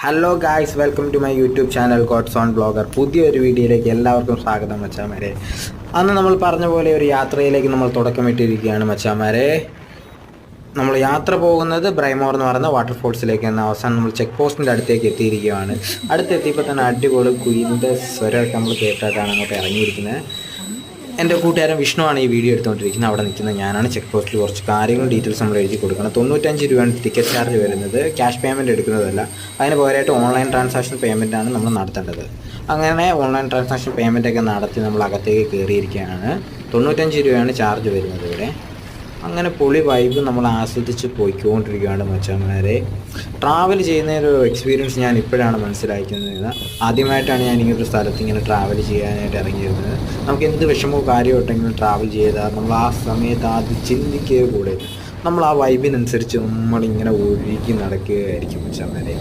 Hello guys, welcome to my YouTube channel God's own blogger. പുതിയൊരു വീഡിയോയിലേക്ക് എല്ലാവർക്കും സ്വാഗതം മച്ചാമാരെ. അന്ന് നമ്മൾ പറഞ്ഞ പോലെ ഒരു യാത്രയിലേക്ക് നമ്മൾ തുടക്കമിട്ടിരിക്കുകയാണ് മച്ചാമാരെ. നമ്മൾ യാത്ര പോകുന്നത് ബ്രൈമോർ എന്ന് പറയുന്ന വാട്ടർഫോൾസിലേക്ക്. എന്ന അവസാനം നമ്മൾ ചെക്ക് പോസ്റ്റിൻ്റെ അടുത്തേക്ക് എത്തിയിരിക്കുകയാണ്. അടുത്തെത്തിയപ്പോൾ തന്നെ അടിപൊളി കുയിലിൻ്റെ സ്വരമൊക്കെ നമ്മൾ കേട്ടിട്ടാണ് അങ്ങോട്ട് ഇറങ്ങിയിരിക്കുന്നത്. എൻ്റെ കൂട്ടുകാരൻ വിഷ്ണുവാണ് ഈ വീഡിയോ എടുത്തുകൊണ്ടിരിക്കുന്നത്. അവിടെ നിൽക്കുന്നത് ഞാനാണ്. ചെക്ക് പോസ്റ്റിൽ കുറച്ച് കാര്യങ്ങളും ഡീറ്റെയിൽസ് നമ്മൾ എഴുതി കൊടുക്കണം. 95 രൂപയാണ് ടിക്കറ്റ് ചാർജ് വരുന്നത്. ക്യാഷ് പേയ്മെൻറ്റ് എടുക്കുന്നതല്ല. അതിന് പകരമായിട്ട് ഓൺലൈൻ ട്രാൻസാക്ഷൻ പേയ്മെൻറ്റാണ് നമ്മൾ നടത്തേണ്ടത്. അങ്ങനെ ഓൺലൈൻ ട്രാൻസാക്ഷൻ പേയ്മെൻറ്റൊക്കെ നടത്തി നമ്മൾ അകത്തേക്ക് കയറിയിരിക്കുകയാണ്. 95 രൂപയാണ് ചാർജ് വരുന്നത് ഇവിടെ. അങ്ങനെ പൊളി വൈബ് നമ്മൾ ആസ്വദിച്ച് പോയിക്കൊണ്ടിരിക്കുകയാണ് മച്ചാന്മാരെ. ട്രാവൽ ചെയ്യുന്നൊരു എക്സ്പീരിയൻസ് ഞാൻ ഇപ്പോഴാണ് മനസ്സിലാക്കുന്നത്. ആദ്യമായിട്ടാണ് ഞാൻ ഇങ്ങനൊരു സ്ഥലത്ത് ഇങ്ങനെ ട്രാവൽ ചെയ്യാനായിട്ട് ഇറങ്ങിയിരുന്നത്. നമുക്ക് എന്ത് വിഷമമോ കാര്യമോ ഉണ്ടെങ്കിലും ട്രാവൽ ചെയ്താൽ നമ്മൾ ആ സമയത്ത് അത് ചിന്തിക്കുക കൂടെ നമ്മൾ ആ വൈബിനനുസരിച്ച് നമ്മളിങ്ങനെ ഒഴുകി നടക്കുകയായിരിക്കും മച്ചാന്മാരെ.